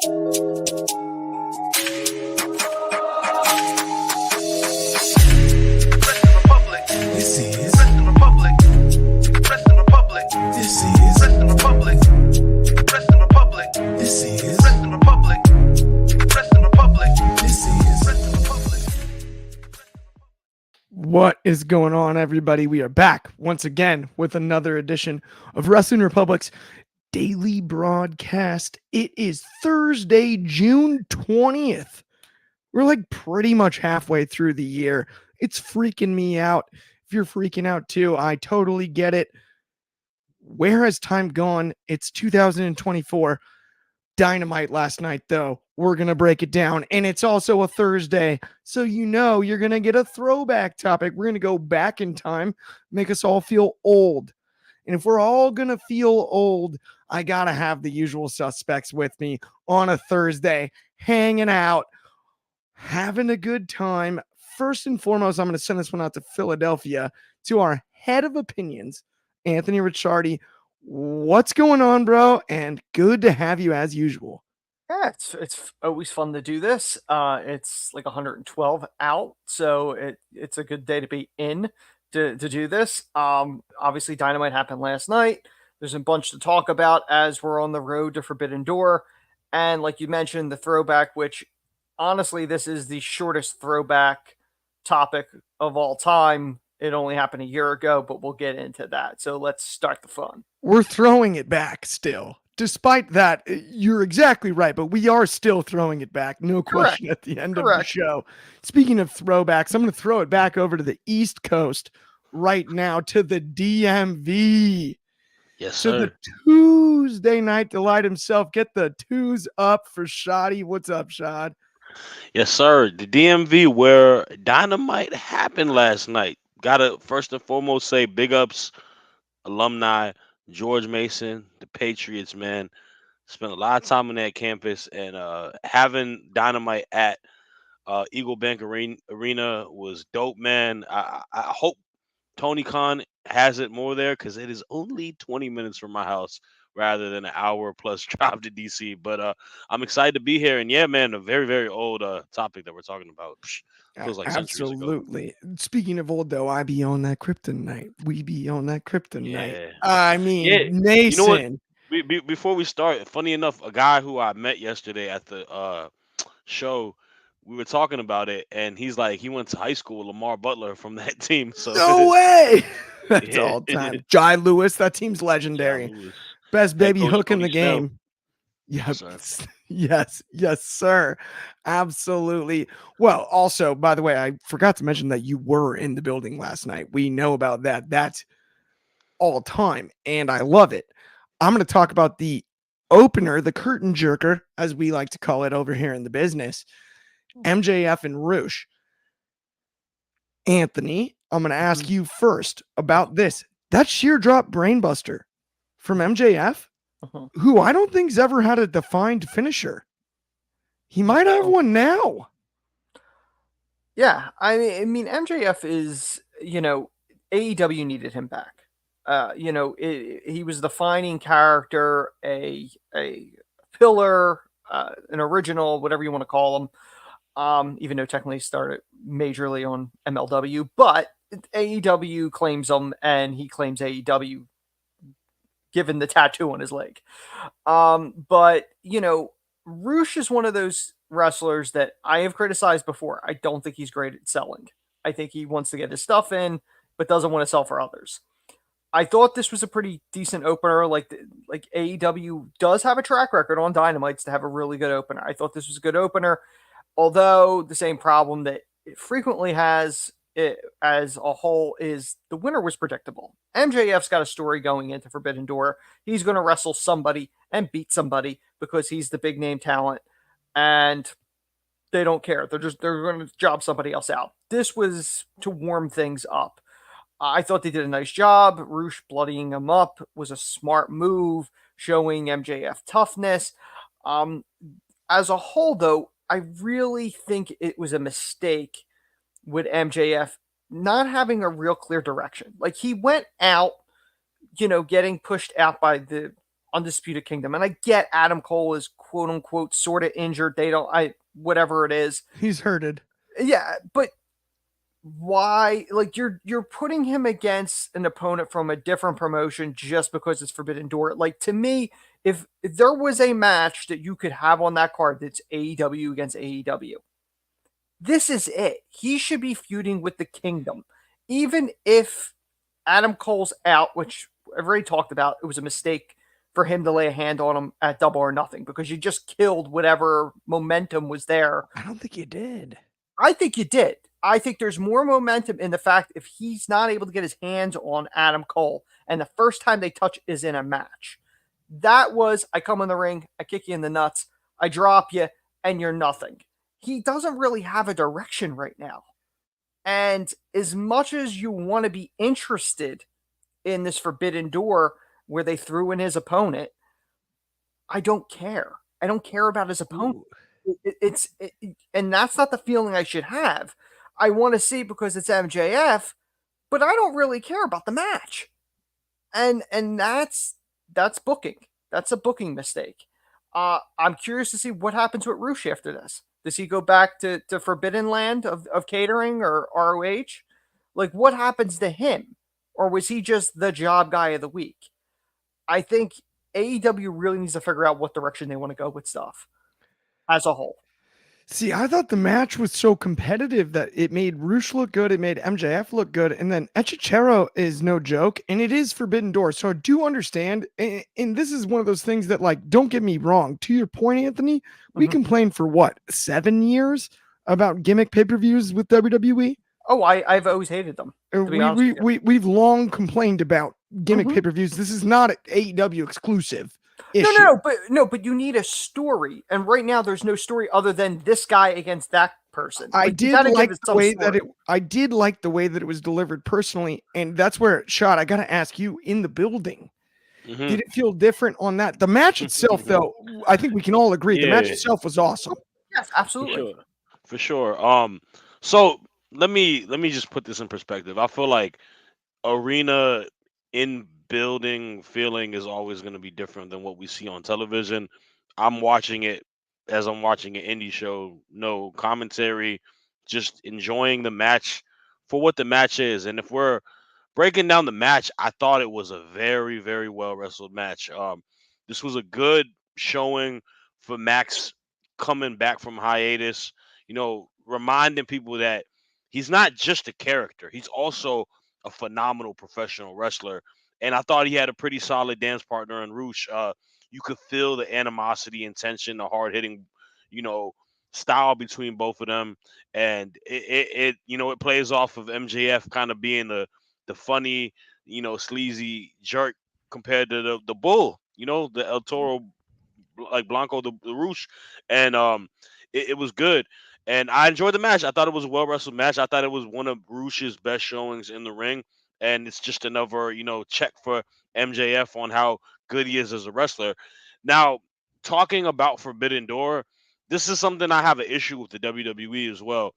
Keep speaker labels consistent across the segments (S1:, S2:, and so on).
S1: What is going on, everybody? We are back once again with another edition of Wrestling Republic's daily broadcast. It is Thursday, June 20th. We're like pretty much halfway through the year. It's freaking me out. If you're freaking out too, I totally get it. Where has time gone? It's 2024. Dynamite last night, though. We're going to break it down. And it's also a Thursday. So you know you're going to get a throwback topic. We're going to go back in time, make us all feel old. And if we're all going to feel old, I got to have the usual suspects with me on a Thursday, hanging out, having a good time. First and foremost, I'm going to send this one out to Philadelphia to our head of opinions, Anthony Ricciardi. What's going on, bro? And good to have you as usual.
S2: Yeah, it's always fun to do this. It's like 112 out, so it's a good day to be in to do this. Obviously, Dynamite happened last night. There's a bunch to talk about as we're on the road to Forbidden Door. And like you mentioned, the throwback, which honestly, this is the shortest throwback topic of all time. It only happened a year ago, but we'll get into that. So let's start the fun.
S1: We're throwing it back still. Despite that, you're exactly right, but we are still throwing it back. No question at the end of the show. Speaking of throwbacks, I'm going to throw it back over to the East Coast right now to the DMV.
S3: Yes, sir.
S1: To the Tuesday Night Delight himself. Get the twos up for Shadi. What's up, Shad?
S3: Yes, sir. The DMV where Dynamite happened last night. Gotta first and foremost say big ups, alumni, George Mason, the Patriots, man. Spent a lot of time on that campus, and having Dynamite at Eagle Bank Arena was dope, man. I hope Tony Khan has it more there because it is only 20 minutes from my house rather than an hour plus drive to DC. But I'm excited to be here, and yeah, man, a very, very old topic that we're talking about. Feels like
S1: absolutely. Speaking of old, though, I be on that kryptonite. We be on that kryptonite.
S3: Yeah.
S1: I mean, Mason.
S3: You know what? Before we start, funny enough, a guy who I met yesterday at the show, we were talking about it, and he's like, he went to high school with Lamar Butler from that team. So
S1: no way. That's all time. Jai Lewis, that team's legendary. Best baby hook in the game. Yes, sir. Absolutely. Well, also, by the way, I forgot to mention that you were in the building last night. We know about that. That's all time, and I love it. I'm going to talk about the opener, the curtain jerker, as we like to call it over here in the business, MJF and Roosh. Anthony, I'm going to ask you first about this. That sheer drop brainbuster from MJF, who I don't think's ever had a defined finisher. He might have one now.
S2: Yeah, I mean, MJF is, AEW needed him back. He was a defining character, a pillar, an original, whatever you want to call him. Even though technically he started majorly on MLW, but AEW claims him, and he claims AEW, given the tattoo on his leg. But Roosh is one of those wrestlers that I have criticized before. I don't think he's great at selling. I think he wants to get his stuff in, but doesn't want to sell for others. I thought this was a pretty decent opener. Like AEW does have a track record on Dynamites to have a really good opener. I thought this was a good opener, although the same problem that it frequently has it as a whole is the winner was predictable. MJF's got a story going into Forbidden Door. He's going to wrestle somebody and beat somebody because he's the big name talent, and they don't care. They're going to job somebody else out. This was to warm things up. I thought they did a nice job. Roosh bloodying him up was a smart move, showing MJF toughness. As a whole, though, I really think it was a mistake with MJF not having a real clear direction. Like, he went out, getting pushed out by the Undisputed Kingdom. And I get Adam Cole is quote unquote sort of injured. They don't, whatever it is.
S1: He's hurted.
S2: Yeah, but why? Like you're putting him against an opponent from a different promotion just because it's Forbidden Door. Like to me, if there was a match that you could have on that card that's AEW against AEW, this is it. He should be feuding with the Kingdom, even if Adam Cole's out, which I've already talked about. It was a mistake for him to lay a hand on him at Double or Nothing because you just killed whatever momentum was there.
S1: I don't think you did.
S2: I think you did. I think there's more momentum in the fact if he's not able to get his hands on Adam Cole and the first time they touch is in a match. That was, I come in the ring, I kick you in the nuts, I drop you, and you're nothing. He doesn't really have a direction right now. And as much as you want to be interested in this Forbidden Door where they threw in his opponent, I don't care. I don't care about his opponent. And that's not the feeling I should have. I want to see because it's MJF, but I don't really care about the match. And that's booking. That's a booking mistake. I'm curious to see what happens with Roosh after this. Does he go back to Forbidden Land of catering or ROH? Like, what happens to him? Or was he just the job guy of the week? I think AEW really needs to figure out what direction they want to go with stuff as a whole.
S1: See, I thought the match was so competitive that it made Roosh look good, it made MJF look good, and then Hechicero is no joke, and it is Forbidden Door. So I do understand, and this is one of those things that, like, don't get me wrong. To your point, Anthony, we complained for what, 7 years about gimmick pay-per-views with WWE?
S2: Oh, I've always hated them.
S1: We've long complained about gimmick pay-per-views. This is not an AEW exclusive issue.
S2: But you need a story, and right now there's no story other than this guy against that person.
S1: I did like the way that it was delivered personally, and that's where Shad, I got to ask you, in the building, did it feel different on that? The match itself, though, I think we can all agree the match itself was awesome.
S2: Yes, absolutely,
S3: for sure. So let me just put this in perspective. I feel like arena in building feeling is always going to be different than what we see on television. I'm watching it as I'm watching an indie show, no commentary, just enjoying the match for what the match is. And if we're breaking down the match, I thought it was a very, very well wrestled match. This was a good showing for Max coming back from hiatus, reminding people that he's not just a character, he's also a phenomenal professional wrestler. And I thought he had a pretty solid dance partner in Roosh. You could feel the animosity and tension, the hard hitting, style between both of them. And it plays off of MJF kind of being the funny, sleazy jerk compared to the bull, the El Toro, like Blanco, the Roosh. And it was good. And I enjoyed the match. I thought it was a well wrestled match. I thought it was one of Roosh's best showings in the ring. And it's just another, check for MJF on how good he is as a wrestler. Now, talking about Forbidden Door, this is something I have an issue with the WWE as well.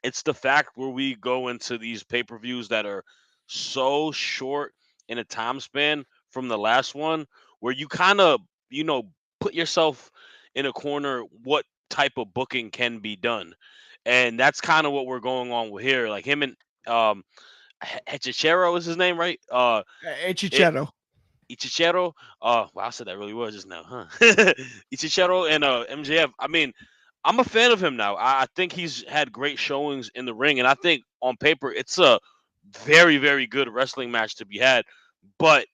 S3: It's the fact where we go into these pay-per-views that are so short in a time span from the last one, where you kind of, put yourself in a corner what type of booking can be done. And that's kind of what we're going on with here. Like him and Hechicero is his name, right?
S1: Hechicero.
S3: Ichichero. Wow, I said that really well just now, huh? Ichichero and MJF. I mean, I'm a fan of him now. I think he's had great showings in the ring, and I think on paper it's a very, very good wrestling match to be had. But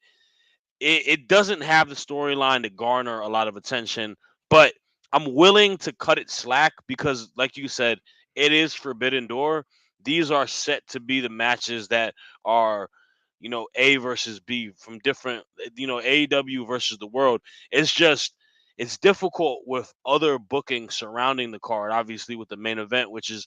S3: it doesn't have the storyline to garner a lot of attention. But I'm willing to cut it slack because, like you said, it is Forbidden Door. These are set to be the matches that are, A versus B from different, AEW versus the world. It's just, it's difficult with other bookings surrounding the card, obviously with the main event, which is,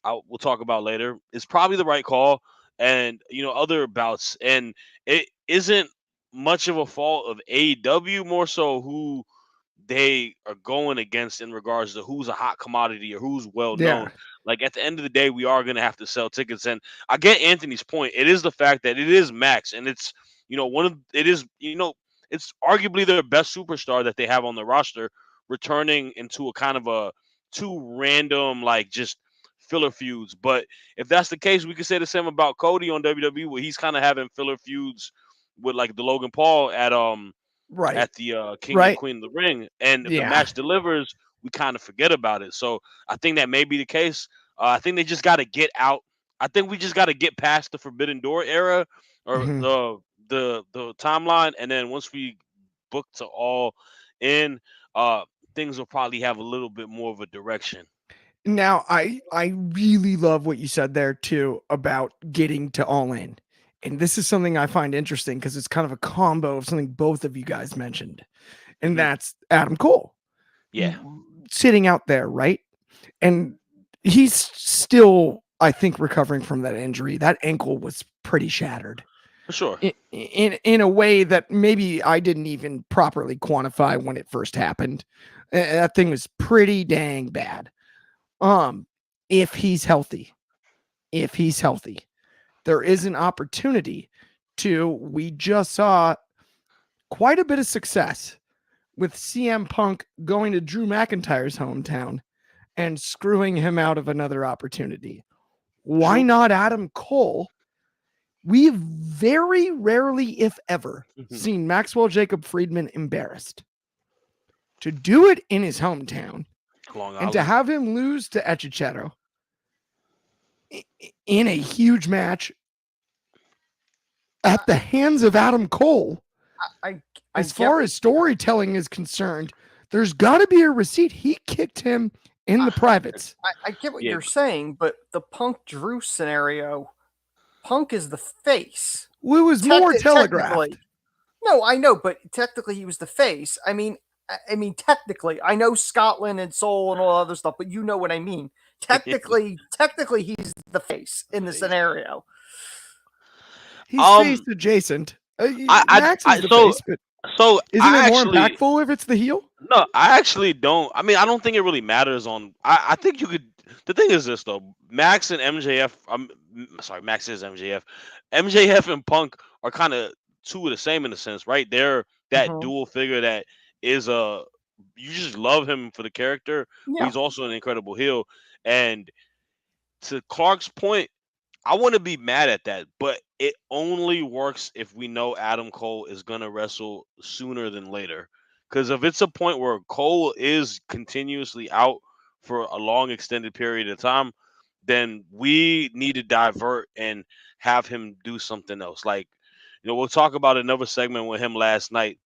S3: we'll talk about later. It's probably the right call, and, other bouts. And it isn't much of a fault of AEW, more so who they are going against in regards to who's a hot commodity or who's well known. Like at the end of the day, we are going to have to sell tickets. And I get Anthony's point. It is the fact that it is Max, and it's, it's arguably their best superstar that they have on the roster, returning into a kind of a two random like just filler feuds. But if that's the case, we could say the same about Cody on WWE, where he's kind of having filler feuds with like the Logan Paul
S1: Right.
S3: at the King and
S1: Right.
S3: Queen of the Ring, and if the
S1: Yeah.
S3: match delivers, we kind of forget about it. So I think that may be the case. I think they just got to get out. I think we just got to get past the Forbidden Door era or
S1: Mhm.
S3: the timeline, and then once we book to All In, uh, things will probably have a little bit more of a direction.
S1: Now, I really love what you said there too about getting to All In. And this is something I find interesting because it's kind of a combo of something both of you guys mentioned. And
S3: Hmm.
S1: that's Adam Cole
S3: Yeah,
S1: sitting out there, right? And he's still, I think, recovering from that injury. That ankle was pretty shattered
S3: for sure.
S1: in a way that maybe I didn't even properly quantify when it first happened. That thing was pretty dang bad. Um, if he's healthy, there is an opportunity we just saw quite a bit of success with CM Punk going to Drew McIntyre's hometown and screwing him out of another opportunity. Why
S3: True.
S1: not Adam Cole? We've very rarely, if ever, seen Maxwell Jacob Friedman embarrassed. To do it in his hometown
S3: Long
S1: and to
S3: Island.
S1: have him lose to Echichetto in a huge match at the hands of Adam Cole,
S2: I
S1: as
S2: get
S1: far
S2: what-
S1: as storytelling is concerned, there's got to be a receipt. He kicked him in the privates.
S2: I get what
S3: Yeah.
S2: you're saying, but the Punk Drew scenario, Punk is the face.
S1: It was more telegraphed.
S2: Technically. No, I know, but technically he was the face. I mean, technically, I know Scotland and Seoul and all other stuff, but you know what I mean. Technically, he's the face in the scenario.
S1: He's face adjacent. Max is the face, but
S3: so
S1: isn't
S3: I
S1: it more
S3: actually
S1: impactful if it's the heel?
S3: no, I actually don't. I mean, I don't think it really matters on. I think you could. The thing is this though, Max and MJF. Sorry, Max is MJF. MJF and Punk are kind of two of the same in a sense, right? They're that
S2: Mhm.
S3: dual figure that is a. You just love him for the character, but
S2: Yeah.
S3: he's also an incredible heel. And to Clark's point, I want to be mad at that, but it only works if we know Adam Cole is gonna wrestle sooner than later. Because if it's a point where Cole is continuously out for a long extended period of time, then we need to divert and have him do something else. Like, we'll talk about another segment with him last night.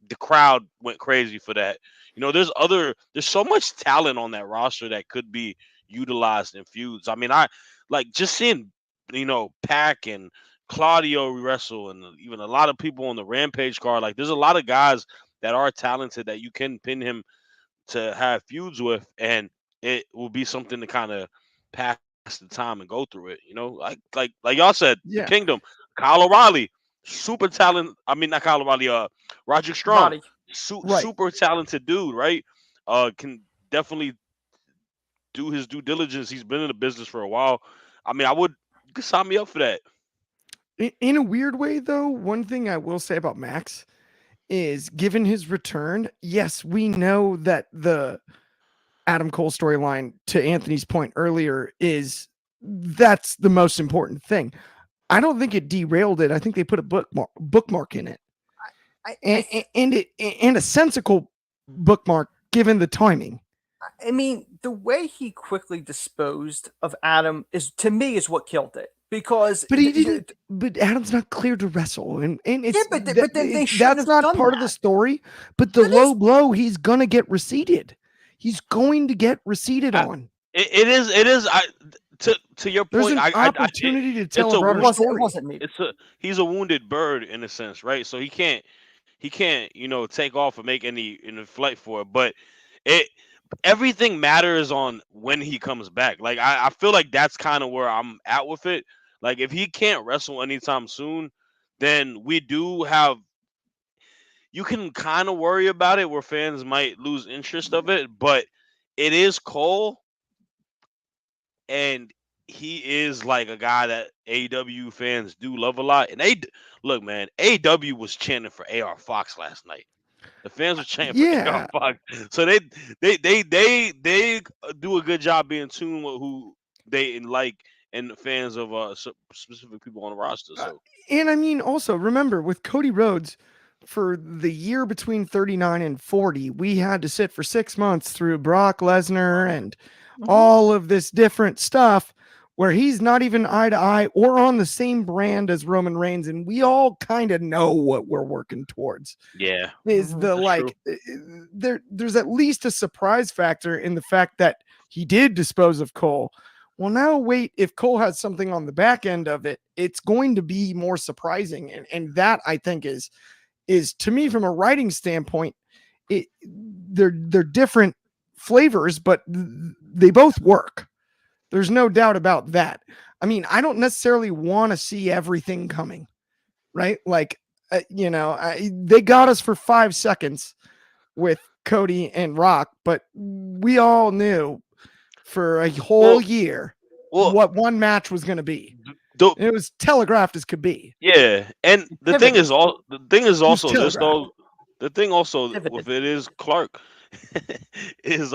S3: The crowd went crazy for that. There's so much talent on that roster that could be utilized in feuds. I mean, I like just seeing Pac and Claudio wrestle, and even a lot of people on the Rampage card. Like, there's a lot of guys that are talented that you can pin him to have feuds with, and it will be something to kind of pass the time and go through it. Like y'all said, the
S1: Yeah.
S3: Kingdom, Kyle O'Reilly, super talent. I mean, not Kyle O'Reilly, Roger Strong,
S2: Roddy.
S1: Right.
S3: super talented dude, right? Can definitely do his due diligence. He's been in the business for a while. I mean, you could sign me up for that.
S1: In a weird way, though, one thing I will say about Max is given his return, yes, we know that the Adam Cole storyline, to Anthony's point earlier, that's the most important thing. I don't think it derailed it. I think they put a bookmark in it. And a sensical bookmark given the timing.
S2: I mean, the way he quickly disposed of Adam is what killed it. Because
S1: But he didn't. But Adam's not clear to wrestle, and it's
S2: yeah, but then they shouldn't
S1: that's
S2: have
S1: not
S2: done
S1: part of the
S2: that.
S1: story. But the low blow, he's gonna get receded. He's going to get receded on.
S3: It is. To your
S1: There's
S3: point,
S1: an opportunity to tell a broader story.
S2: It wasn't needed.
S3: He's a wounded bird in a sense, right? So he can't take off or make any flight for it. But everything matters on when he comes back. Like I feel like that's kind of where I'm at with it. Like if he can't wrestle anytime soon, then we do have. You can kind of worry about it where fans might lose interest of it, but it is Cole, and he is like a guy that AEW fans do love a lot. And look, man, AEW was chanting for AR Fox last night. The fans were chanting for AR
S1: Yeah,
S3: Fox, so they do a good job being tuned with who they like and the fans of specific people on the roster.
S1: uh,
S3: So
S1: and I mean, also remember with Cody Rhodes, for the year between 39 and 40, we had to sit for 6 months through Brock Lesnar and all of this different stuff where he's not even eye to eye or on the same brand as Roman Reigns, and we all kind of know what we're working towards.
S3: yeah,
S1: Is the
S3: that's true.
S1: there's at least a surprise factor in the fact that he did dispose of Cole. Well, now wait, if Cole has something on the back end of it, it's going to be more surprising, and that I think is to me from a writing standpoint, they're different flavors, but they both work. There's no doubt about that. I mean, I don't necessarily want to see everything coming, right? Like, they got us for 5 seconds with Cody and Rock, but we all knew for a whole year
S3: Well,
S1: what one match was going to be.
S3: the,
S1: It was telegraphed as could be.
S3: yeah, and the thing is also this
S1: telegraphed.
S3: though. The thing also
S2: Pivoted.
S3: with it is Clark is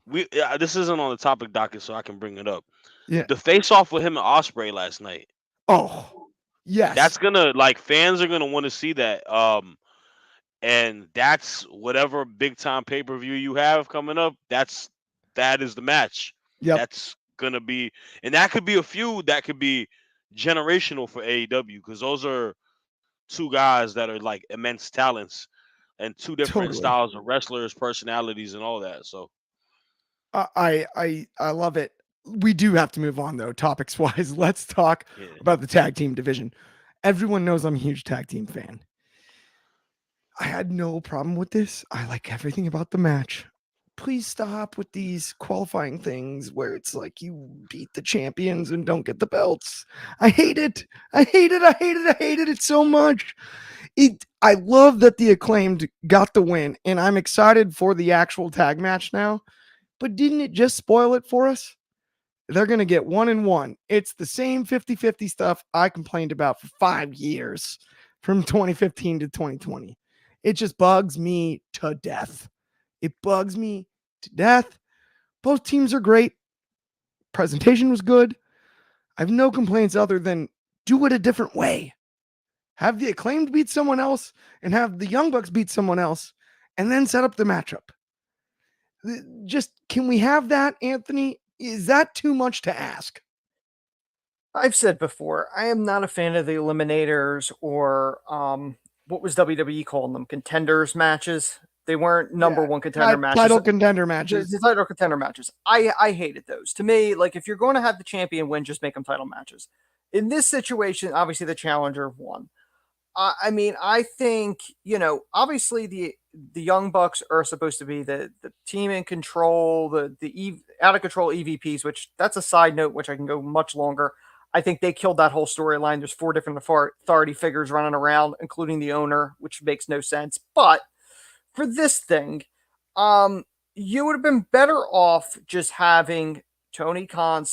S3: this isn't on the topic docket, so I can bring it up.
S1: Yeah.
S3: The face off with him and Ospreay last night.
S1: Oh, yes.
S3: That's gonna fans are gonna want to see that. And that's whatever big time pay per view you have coming up. That is the match.
S1: Yep.
S3: That's gonna be, and that could be a feud that could be generational for AEW because those are two guys that are like immense talents and two different styles of wrestlers, personalities, and all that. So
S1: I love it. We do have to move on though, topics wise. Let's talk about the tag team division. Everyone knows I'm a huge tag team fan. I had no problem with this. I like everything about the match. Please stop with these qualifying things where it's like you beat the champions and don't get the belts. I hate it. I hate it. I hate it. I hated it so much. I love that the Acclaimed got the win, and I'm excited for the actual tag match now. But didn't it just spoil it for us? They're going to get 1-1. It's the same 50-50 stuff I complained about for 5 years from 2015 to 2020. It just bugs me to death. It bugs me to death. Both teams are great. Presentation was good. I have no complaints other than do it a different way. Have the Acclaimed beat someone else and have the Young Bucks beat someone else and then set up the matchup. Just, can we have that, Anthony? Is that too much to ask?
S2: I've said before, I am not a fan of the eliminators or what was WWE calling them? Contenders matches. They weren't number one contender matches.
S1: Title contender matches.
S2: The title contender matches. I hated those. To me, like if you're going to have the champion win, just make them title matches. In this situation, obviously the challenger won. I mean, I think, obviously the Young Bucks are supposed to be the team in control, the out of control EVPs, which that's a side note, which I can go much longer. I think they killed that whole storyline. There's 4 different authority figures running around, including the owner, which makes no sense. But for this thing, you would have been better off just having Tony Khan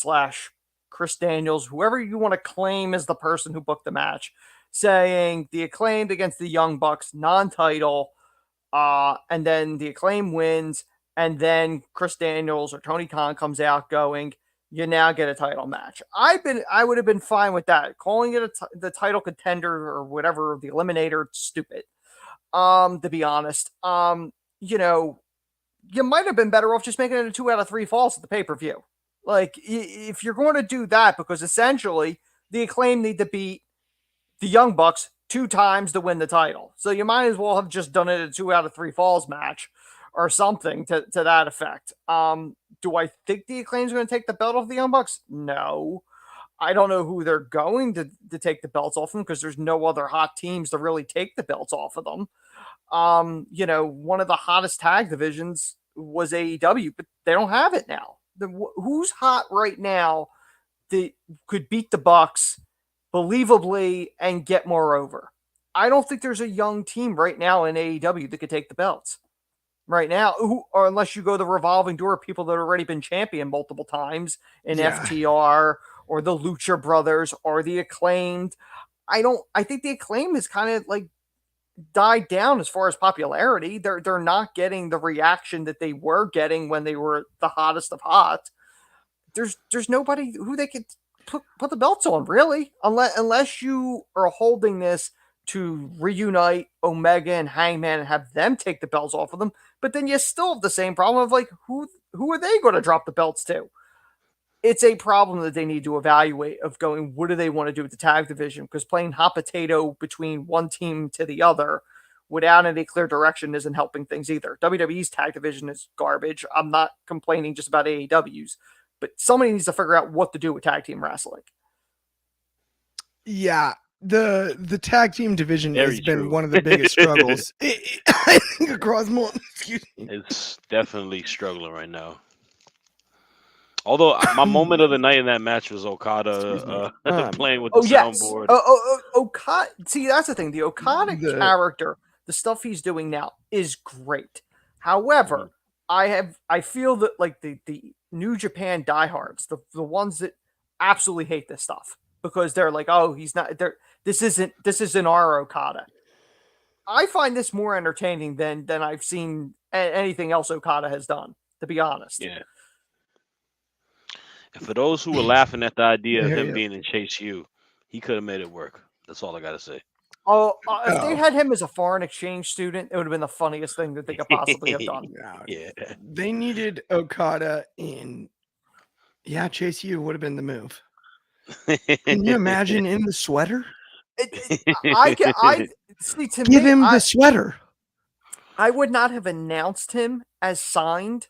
S2: / Chris Daniels, whoever you want to claim as the person who booked the match, saying the Acclaimed against the Young Bucks, non-title, and then the Acclaim wins, and then Chris Daniels or Tony Khan comes out going, you now get a title match. I would have been fine with that. Calling it the title contender or whatever, the eliminator, stupid. To be honest, you might have been better off just making it a 2 out of 3 falls at the pay-per-view. Like, if you're going to do that, because essentially the Acclaim need to beat the Young Bucks 2 times to win the title. So you might as well have just done it a 2 out of 3 falls match or something to that effect. Do I think the Acclaim's going to take the belt off the Young Bucks? No. I don't know who they're going to take the belts off them because there's no other hot teams to really take the belts off of them. One of the hottest tag divisions was AEW, but they don't have it now. Who's hot right now that could beat the Bucks believably and get more over? I don't think there's a young team right now in AEW that could take the belts. right now, or unless you go the revolving door of people that have already been champion multiple times in
S1: Yeah.
S2: FTR or the Lucha Brothers or the Acclaimed. I think the Acclaim is kind of like died down as far as popularity. They're not getting the reaction that they were getting when they were the hottest of hot. There's nobody who they could put the belts on, really, unless you are holding this to reunite Omega and Hangman and have them take the belts off of them. But then you still have the same problem of like who are they going to drop the belts to? It's a problem that they need to evaluate of going, what do they want to do with the tag division? Because playing hot potato between one team to the other without any clear direction isn't helping things either. WWE's tag division is garbage. I'm not complaining just about AEW's, but somebody needs to figure out what to do with tag team wrestling.
S1: Yeah, the tag team division
S3: Very
S1: has been
S3: true.
S1: one of the biggest struggles I think across more. Excuse me.
S3: It's definitely struggling right now. Although my moment of the night in that match was Okada playing with the soundboard.
S2: Okada. See, that's the thing. The Okada character, the stuff he's doing now, is great. However, I feel that like the New Japan diehards, the ones that absolutely hate this stuff because they're like, oh, he's not there. This isn't our Okada. I find this more entertaining than I've seen anything else Okada has done. To be honest.
S3: Yeah. And for those who were laughing at the idea of him
S1: Yeah.
S3: being in Chase U, he could have made it work. That's all I gotta say.
S2: If they had him as a foreign exchange student, it would have been the funniest thing that they could possibly have done.
S3: Yeah.
S1: They needed Okada in. Yeah, Chase U would have been the move. Can you imagine in the sweater?
S2: I see. To
S1: Give
S2: me,
S1: him the sweater.
S2: I would not have announced him as signed.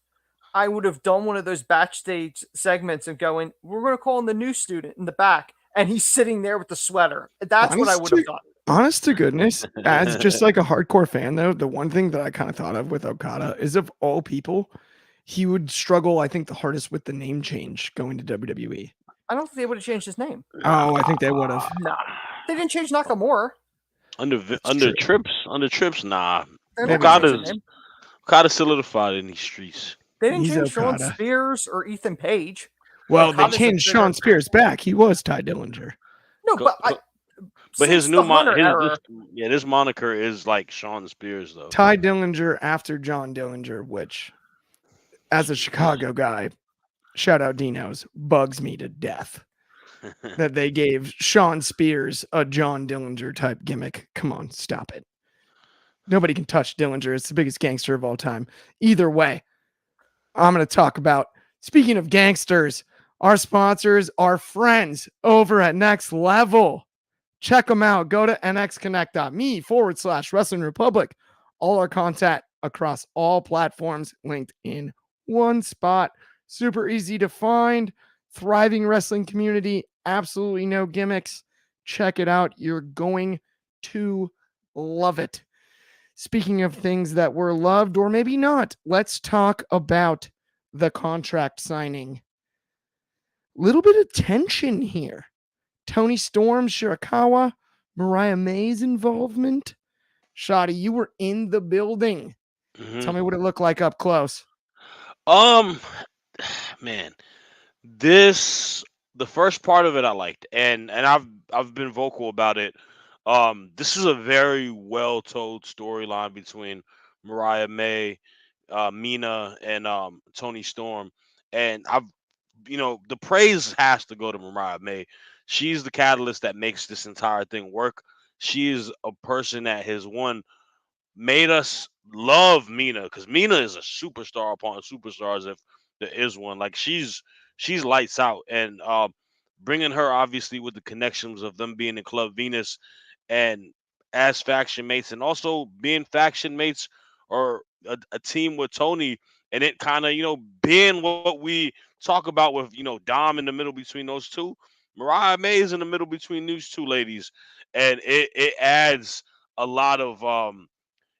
S2: I would have done one of those backstage segments and going, we're going to call him the new student in the back. And he's sitting there with the sweater. That's what I would have done.
S1: Honest to goodness, as just like a hardcore fan, though, the one thing that I kind of thought of with Okada is of all people, he would struggle, I think, the hardest with the name change going to WWE.
S2: I don't think they would have changed his name.
S1: Oh, I think they would have.
S2: No. They didn't change Nakamura.
S3: Under trips, nah. Okada's solidified in these streets.
S2: They didn't change Sean Spears or Ethan Page.
S1: Well, they changed Sean Spears back. He was Ty Dillinger.
S2: No,
S3: but his new this moniker is like Sean Spears though.
S1: Ty Dillinger after John Dillinger, which, as a Chicago guy, shout out Dino's, bugs me to death that they gave Sean Spears a John Dillinger type gimmick. Come on, stop it. Nobody can touch Dillinger. It's the biggest gangster of all time. Either way, I'm going to talk about, speaking of gangsters, our sponsors, our friends over at Next Level. Check them out. Go to nxconnect.me/Wrestling Republic. All our content across all platforms linked in one spot. Super easy to find. Thriving wrestling community. Absolutely no gimmicks. Check it out. You're going to love it. Speaking of things that were loved or maybe not, let's talk about the contract signing. Little bit of tension here. Tony Storm, Shirakawa, Mariah May's involvement. Shadi, you were in the building. Tell me what it looked like up close.
S3: Man, the first part of it I liked, and I've been vocal about it. This is a very well told storyline between Mariah May, Mina, and Tony Storm, and the praise has to go to Mariah May. She's the catalyst that makes this entire thing work. She is a person that has made us love Mina, because Mina is a superstar upon superstars, if there is one. Like she's lights out, and bringing her obviously with the connections of them being in Club Venus and as faction mates, and also being faction mates or a team with Tony, and it kind of being what we talk about with Dom in the middle between those two. Mariah May is in the middle between these two ladies, and it adds a lot of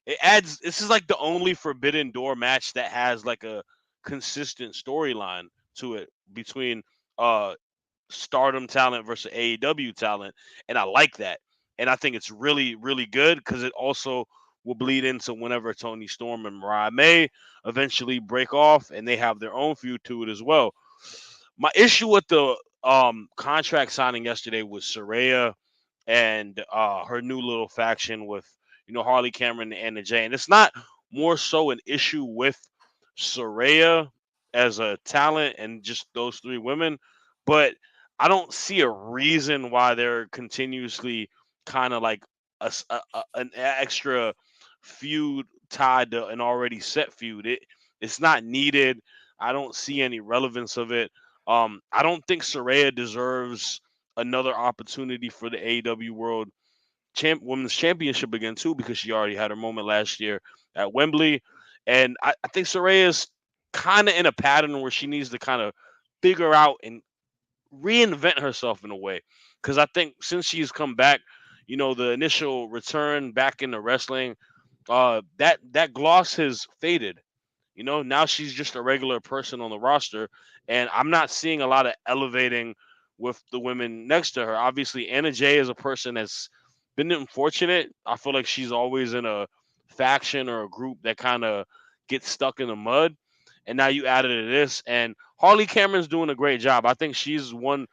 S3: this is like the only Forbidden Door match that has like a consistent storyline to it between Stardom talent versus AEW talent, and I like that. And I think it's really, really good because it also will bleed into whenever Tony Storm and Mariah May eventually break off, and they have their own feud to it as well. My issue with the contract signing yesterday was Saraya and her new little faction with Harley Cameron and Anna Jay, and it's not more so an issue with Saraya as a talent and just those three women, but I don't see a reason why they're continuously kind of like an extra feud tied to an already set feud. It's not needed. I don't see any relevance of it. I don't think Saraya deserves another opportunity for the AEW World Women's Championship again too, because she already had her moment last year at Wembley, and I think Saraya is kind of in a pattern where she needs to kind of figure out and reinvent herself in a way. Because I think since she's come back, the initial return back into wrestling, that gloss has faded. Now she's just a regular person on the roster, and I'm not seeing a lot of elevating with the women next to her. Obviously, Anna Jay is a person that's been unfortunate. I feel like she's always in a faction or a group that kind of gets stuck in the mud. And now you added to this, and Harley Cameron's doing a great job. I think she's one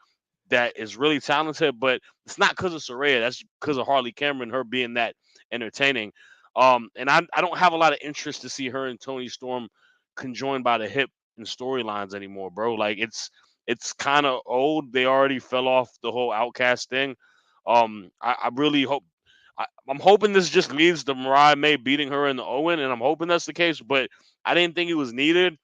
S3: that is really talented, but it's not because of Saraya. That's because of Harley Cameron, her being that entertaining. And I don't have a lot of interest to see her and Tony Storm conjoined by the hip in storylines anymore, bro. Like it's kind of old. They already fell off the whole Outcast thing. I really hope. I'm hoping this just leads to Mariah May beating her in the Owen, and I'm hoping that's the case. But I didn't think it was needed.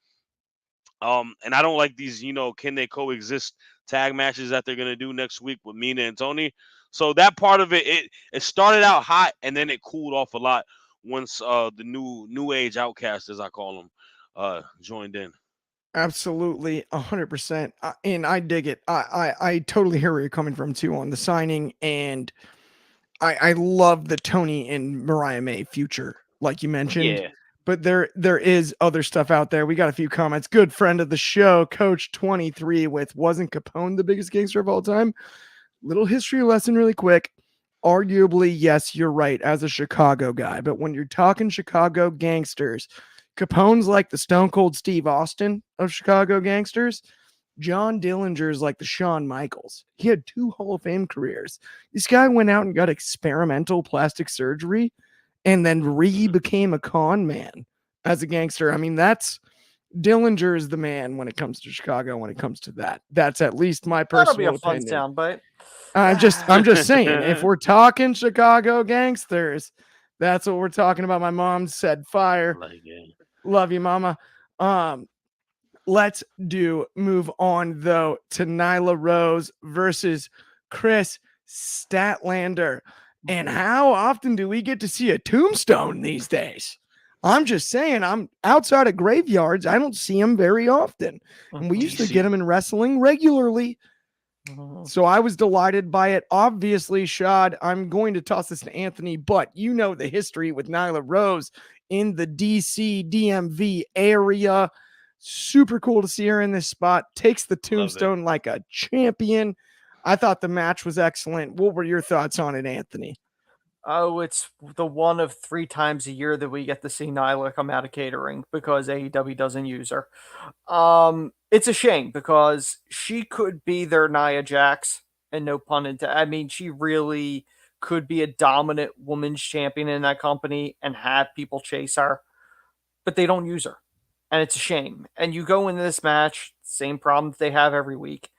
S3: And I don't like these, can they coexist tag matches that they're gonna do next week with Mina and Tony. So that part of it started out hot and then it cooled off a lot once the new age outcast, as I call them, joined in.
S1: Absolutely, 100%. And I dig it. I totally hear where you're coming from too on the signing, and I love the Tony and Mariah May future, like you mentioned.
S3: Yeah.
S1: But there is other stuff out there. We got a few comments. Good friend of the show, Coach 23 with wasn't Capone the biggest gangster of all time? Little history lesson really quick. Arguably, yes, you're right as a Chicago guy. But when you're talking Chicago gangsters, Capone's like the Stone Cold Steve Austin of Chicago gangsters. John Dillinger is like the Shawn Michaels. He had 2 Hall of Fame careers. This guy went out and got experimental plastic surgery and then became a con man as a gangster. I mean, Dillinger is the man when it comes to Chicago, when it comes to that. That's at least my
S2: That'll be
S1: personal
S2: a fun
S1: opinion.
S2: soundbite.
S1: I'm just saying, if we're talking Chicago gangsters, that's what we're talking about. My mom said fire.
S3: Like, yeah.
S1: Love you, mama. Let's move on though to Nyla Rose versus Chris Statlander. And how often do we get to see a tombstone these days? I'm just saying, I'm outside of graveyards. I don't see them very often. And we used to get them in wrestling regularly. So I was delighted by it. Obviously, Shad, I'm going to toss this to Anthony, but you know the history with Nyla Rose in the DC DMV area. Super cool to see her in this spot. Takes the tombstone like a champion. I thought the match was excellent. What were your thoughts on it, Anthony?
S2: Oh, it's the one of 3 times a year that we get to see Nyla come out of catering because AEW doesn't use her. It's a shame because she could be their Nia Jax, and no pun intended. I mean, she really could be a dominant women's champion in that company and have people chase her, but they don't use her, and it's a shame. And you go into this match, same problem that they have every week.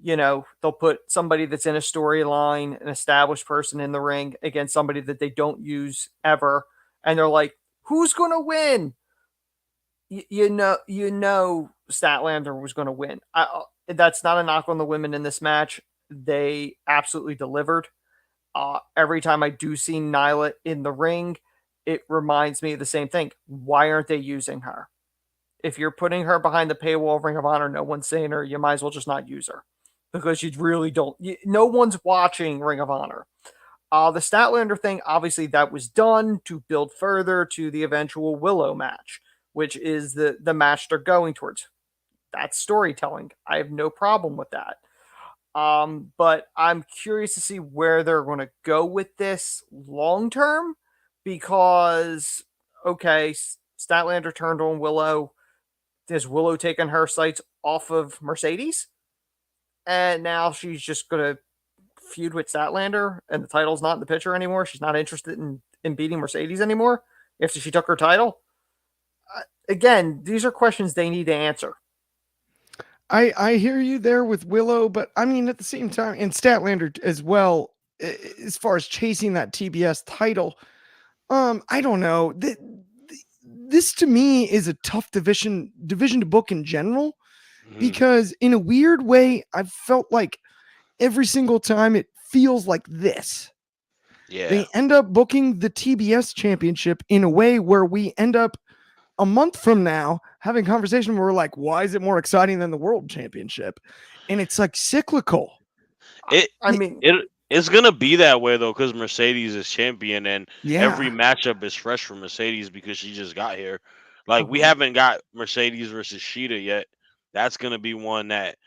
S2: They'll put somebody that's in a storyline, an established person in the ring against somebody that they don't use ever. And they're like, who's going to win? You know, Statlander was going to win. That's not a knock on the women in this match. They absolutely delivered. Every time I do see Nyla in the ring, it reminds me of the same thing. Why aren't they using her? If you're putting her behind the paywall of Ring of Honor, no one's saying her, you might as well just not use her. Because you really don't. No one's watching Ring of Honor. The Statlander thing, obviously, that was done to build further to the eventual Willow match, which is the match they're going towards. That's storytelling. I have no problem with that. But I'm curious to see where they're going to go with this long term, because okay, Statlander turned on Willow. Has Willow taken her sights off of Mercedes? And now she's just gonna feud with Statlander, and the title's not in the picture anymore. She's not interested in beating Mercedes anymore after she took her title. Again, these are questions they need to answer.
S1: I hear you there with Willow, but I mean at the same time, and Statlander as well, as far as chasing that TBS title, I don't know. This to me is a tough division to book in general, because in a weird way, I've felt like every single time it feels like this.
S3: Yeah.
S1: They end up booking the TBS championship in a way where we end up a month from now having a conversation where we're like, why is it more exciting than the world championship? And it's like cyclical.
S3: It's gonna be that way though, because Mercedes is champion, and every
S1: Yeah.
S3: matchup is fresh for Mercedes because she just got here. Like we haven't got Mercedes versus Sheeta yet. That's gonna be one that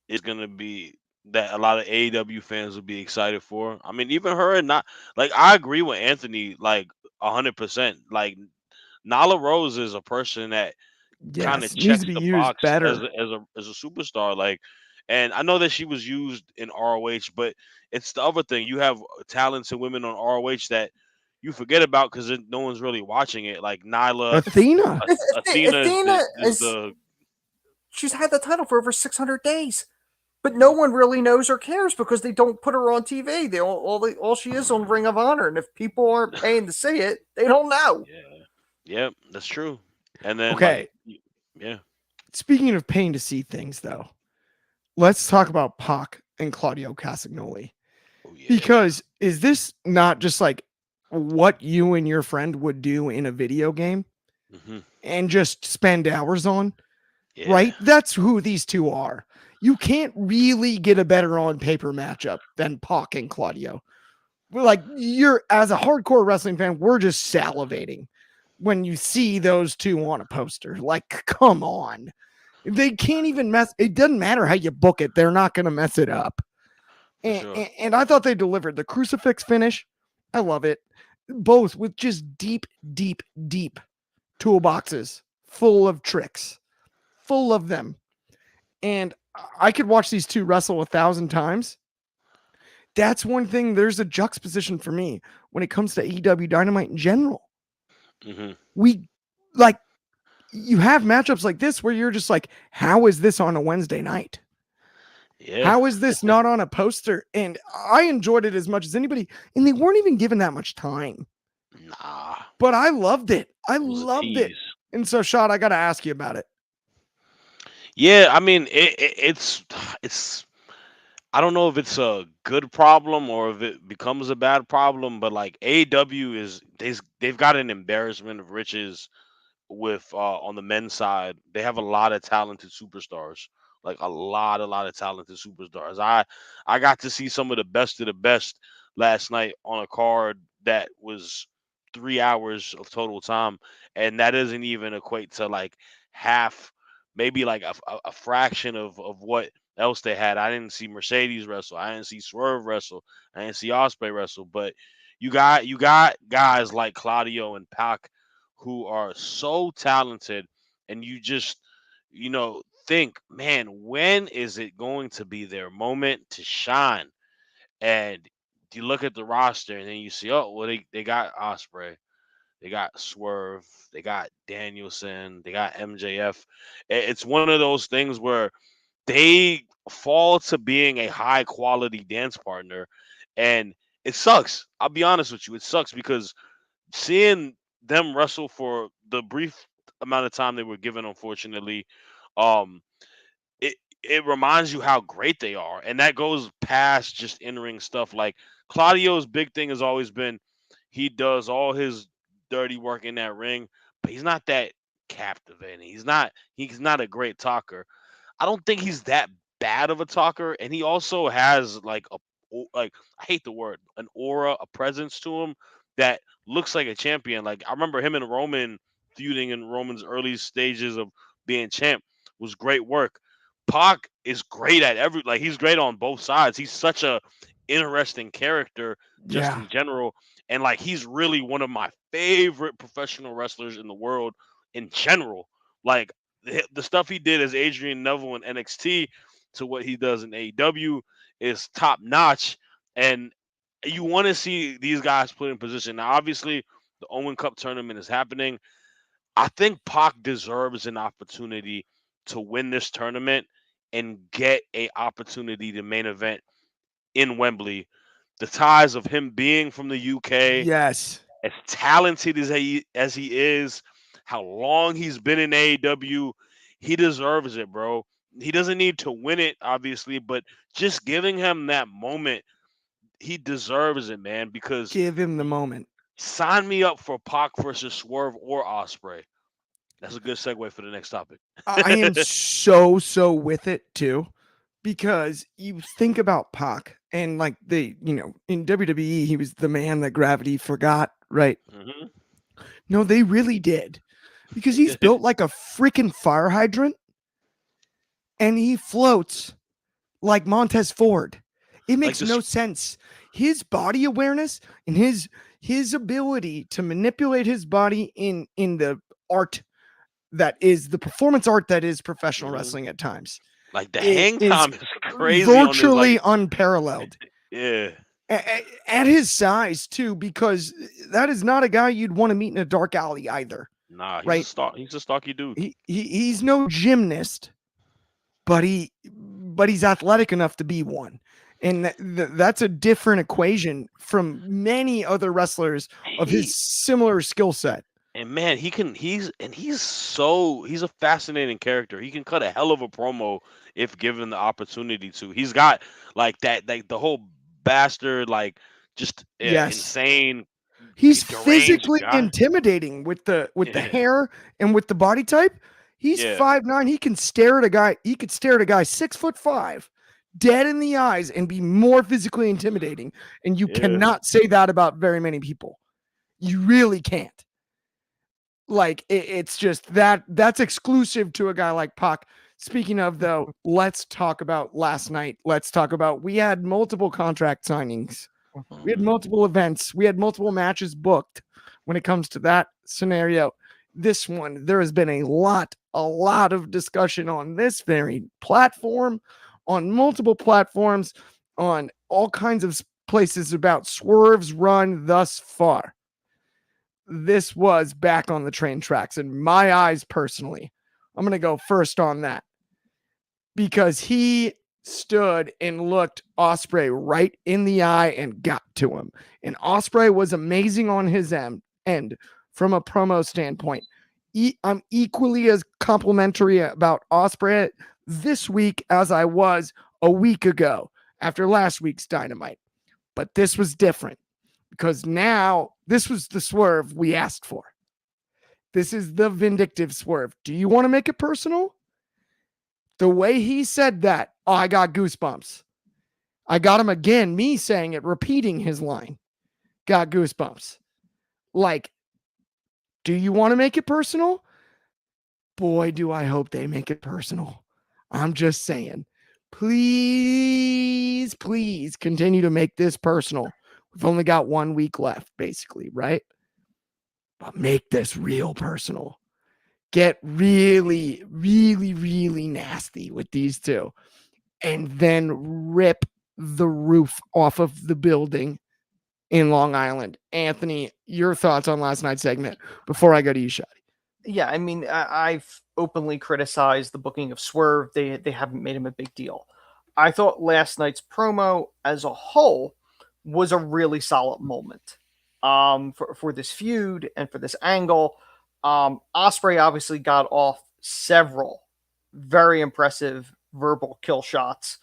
S3: is gonna be that a lot of AEW fans will be excited for. I mean, even her and not like I agree with Anthony like 100%. Like Nala Rose is a person that kind of
S1: Yes. Needs to
S3: checks
S1: be
S3: the
S1: used
S3: box as
S1: better.
S3: a superstar. Like, and I know that she was used in ROH, but it's the other thing. You have talented women on ROH that you forget about because no one's really watching it. Like Nyla,
S1: Athena.
S3: Athena
S2: Athena
S3: is the
S2: she's had the title for over 600 days. But no one really knows or cares because they don't put her on TV. All she is on Ring of Honor, and if people aren't paying to see it, they don't know.
S3: yeah, that's true. And then
S1: Okay.
S3: yeah,
S1: Speaking of paying to see things, though, let's talk about Pac and Claudio Castagnoli.
S3: oh yeah,
S1: Because is this not just like what you and your friend would do in a video game
S3: hmm
S1: and just spend hours on?
S3: yeah,
S1: Right? That's who these two are. You can't really get a better on paper matchup than Pac and Claudio. We're like, you're as a hardcore wrestling fan, we're just salivating when you see those two on a poster. Like, come on. They can't even mess. It doesn't matter how you book it, they're not going to mess it up.
S3: for
S1: And,
S3: sure.
S1: and I thought they delivered the crucifix finish. I love it. Both with just deep, deep, deep toolboxes full of tricks, full of them. And I could watch these two wrestle 1,000 times. That's one thing. There's a juxtaposition for me when it comes to AEW Dynamite in general.
S3: hmm
S1: We like, you have matchups like this where you're just like, how is this on a Wednesday night?
S3: Yeah,
S1: How is this not on a poster? And I enjoyed it as much as anybody. And they weren't even given that much time.
S3: nah,
S1: But I loved it. I
S3: it was a
S1: loved it.
S3: tease.
S1: And so, Shad, I got to ask you about it.
S3: Yeah, I mean it's I don't know if it's a good problem or if it becomes a bad problem, but like AEW is they've got an embarrassment of riches with on the men's side. They have a lot of talented superstars. Like a lot of talented superstars. I got to see some of the best last night on a card that was 3 hours of total time, and that doesn't even equate to like half, maybe like a fraction of what else they had. I didn't see Mercedes wrestle. I didn't see Swerve wrestle. I didn't see Ospreay wrestle. But you got guys like Claudio and Pac who are so talented, and you just think, man, when is it going to be their moment to shine? And you look at the roster, and then you see, oh well, they got Osprey, they got Swerve, they got Danielson, they got MJF. It's one of those things where they fall to being a high quality dance partner, and it sucks. I'll be honest with you, it sucks because seeing them wrestle for the brief amount of time they were given, unfortunately, um, it reminds you how great they are, and that goes past just in-ring stuff. Like Claudio's big thing has always been he does all his dirty work in that ring, but he's not that captivating. He's not a great talker. I don't think he's that bad of a talker, and he also has like like I hate the word, an aura, a presence to him that looks like a champion. Like I remember him and Roman feuding in Roman's early stages of being champ was great work. Pac is great at he's great on both sides. He's such a interesting character just
S1: Yeah.
S3: in general. And like he's really one of my favorite professional wrestlers in the world in general. Like the stuff he did as Adrian Neville in NXT to what he does in AEW is top notch. And you want to see these guys put in position. Now, obviously, the Owen Cup tournament is happening. I think Pac deserves an opportunity to win this tournament and get a opportunity to main event in Wembley. The ties of him being from the UK,
S1: Yes.
S3: as talented as he is, how long he's been in AEW, he deserves it, bro. He doesn't need to win it, obviously, but just giving him that moment, he deserves it, man. Because
S1: Give him the moment.
S3: sign me up for Pac versus Swerve or Ospreay. That's a good segue for the next topic.
S1: I am so with it too, because you think about Pac and like in WWE, he was the man that gravity forgot, right?
S3: Hmm.
S1: No, they really did, because he's built like a freaking fire hydrant and he floats like Montez Ford. It
S3: Like
S1: makes
S3: this,
S1: no sense. His body awareness and his ability to manipulate his body in the art that is the performance art that is professional
S3: mhm.
S1: wrestling at times.
S3: Like the
S1: It
S3: hang
S1: is
S3: time is crazy on this.
S1: virtually
S3: Like,
S1: unparalleled
S3: yeah,
S1: at his size too, because that is not a guy you'd want to meet in a dark alley either,
S3: nah, he's a
S1: right?
S3: star. He's a stocky dude.
S1: He's no gymnast, but he's athletic enough to be one. And that's a different equation from many other wrestlers of his
S3: He
S1: similar skill set.
S3: and man, he's a fascinating character. He can cut a hell of a promo if given the opportunity to. He's got like that, like the whole bastard, like just
S1: Yes.
S3: insane,
S1: He's
S3: deranged
S1: physically
S3: guy.
S1: intimidating with the
S3: Yeah,
S1: hair and with the body type. He's
S3: yeah,
S1: 5'9". He can stare at a guy. He could stare at a guy 6'5", dead in the eyes, and be more physically intimidating. And you
S3: yeah.
S1: cannot say that about very many people. You really can't. Like it's just that's exclusive to a guy like Pac. Speaking of though, let's talk about last night. We had multiple contract signings. We had
S3: Mhm.
S1: multiple events. We had multiple matches booked when it comes to that scenario. This one, there has been a lot of discussion on this very platform, on multiple platforms, on all kinds of places about Swerve's run thus far. This was back on the train tracks in my eyes personally. I'm going to go first on that because he stood and looked Ospreay right in the eye and got to him. And Ospreay was amazing on his end from a promo standpoint. I'm equally as complimentary about Ospreay this week as I was a week ago after last week's Dynamite. But this was different because now this was the Swerve we asked for. This is the vindictive Swerve. Do you want to make it personal? The way he said that, oh, I got goosebumps. I got him again, me saying it, repeating his line. Got goosebumps. Like, do you want to make it personal? Boy, do I hope they make it personal. I'm just saying. Please continue to make this personal. We've only got 1 week left, basically, right? But make this real personal. Get really nasty with these two. And then rip the roof off of the building in Long Island. Anthony, your thoughts on last night's segment before I go to you, Shad?
S2: Yeah, I mean, I've openly criticized the booking of Swerve. They haven't made him a big deal. I thought last night's promo as a whole was a really solid moment for this feud and for this angle. Ospreay obviously got off several very impressive verbal kill shots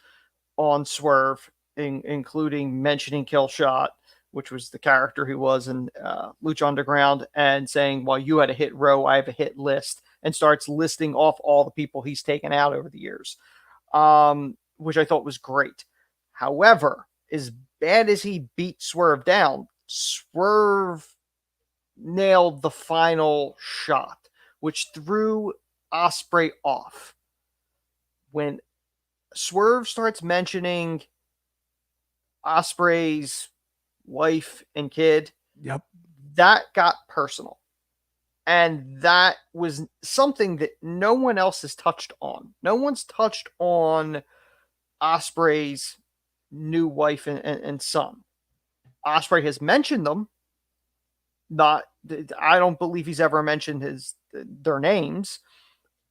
S2: on Swerve, including mentioning Kill Shot, which was the character he was in Lucha Underground, and saying, "Well, you had a hit row, I have a hit list," and starts listing off all the people he's taken out over the years, which I thought was great. However, as bad as he beat Swerve down, Swerve nailed the final shot, which threw Ospreay off. When Swerve starts mentioning Ospreay's wife and kid,
S1: Yep.
S2: That got personal. And that was something that no one else has touched on. No one's touched on Ospreay's new wife and son. Ospreay has mentioned them. Not, I don't believe he's ever mentioned their names,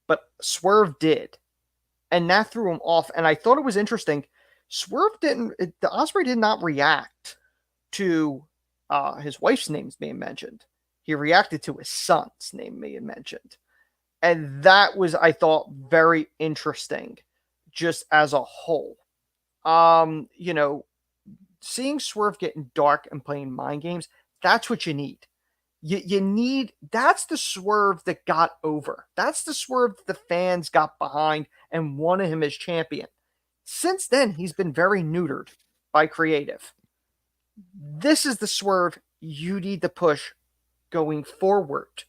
S2: but Swerve did, and that threw him off. And I thought it was interesting. Swerve didn't. The Ospreay did not react to his wife's names being mentioned. He reacted to his son's name being mentioned, and that was, I thought, very interesting, just as a whole. You know, seeing Swerve getting dark and playing mind games, that's what you need. You need, that's the Swerve that got over. That's the Swerve that the fans got behind and wanted him as champion. Since then, he's been very neutered by creative. This is the Swerve you need to push going forward.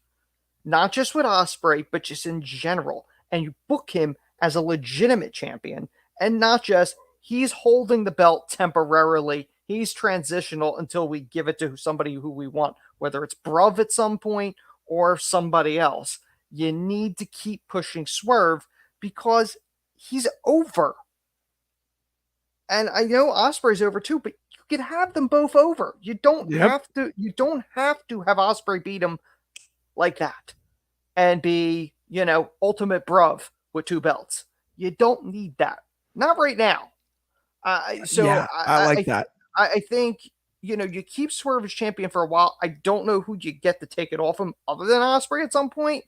S2: Not just with Ospreay, but just in general. And you book him as a legitimate champion and not just he's holding the belt temporarily. He's transitional until we give it to somebody who we want, whether it's Bruv at some point or somebody else. You need to keep pushing Swerve because he's over. And I know Ospreay's over too, but you could have them both over. You don't have to. You don't have to have Ospreay beat him like that and be, you know, ultimate Bruv with 2 belts. You don't need that. Not right now.
S1: I like that.
S2: I think, you know, you keep Swerve as champion for a while. I don't know who you get to take it off him other than Ospreay at some point.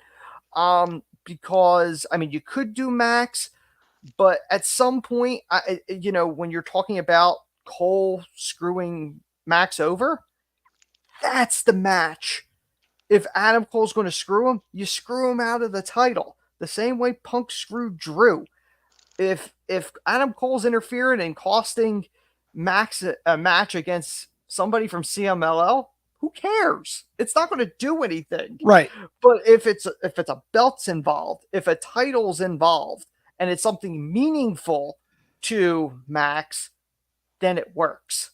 S2: Because, I mean, you could do Max, but at some point, you know, when you're talking about Cole screwing Max over, that's the match. If Adam Cole's going to screw him, you screw him out of the title. The same way Punk screwed Drew. If Adam Cole's interfering and costing Max a match against somebody from CMLL, who cares? It's not going to do anything.
S1: Right.
S2: But if it's a belt's involved, if a title's involved, and it's something meaningful to Max, then it works.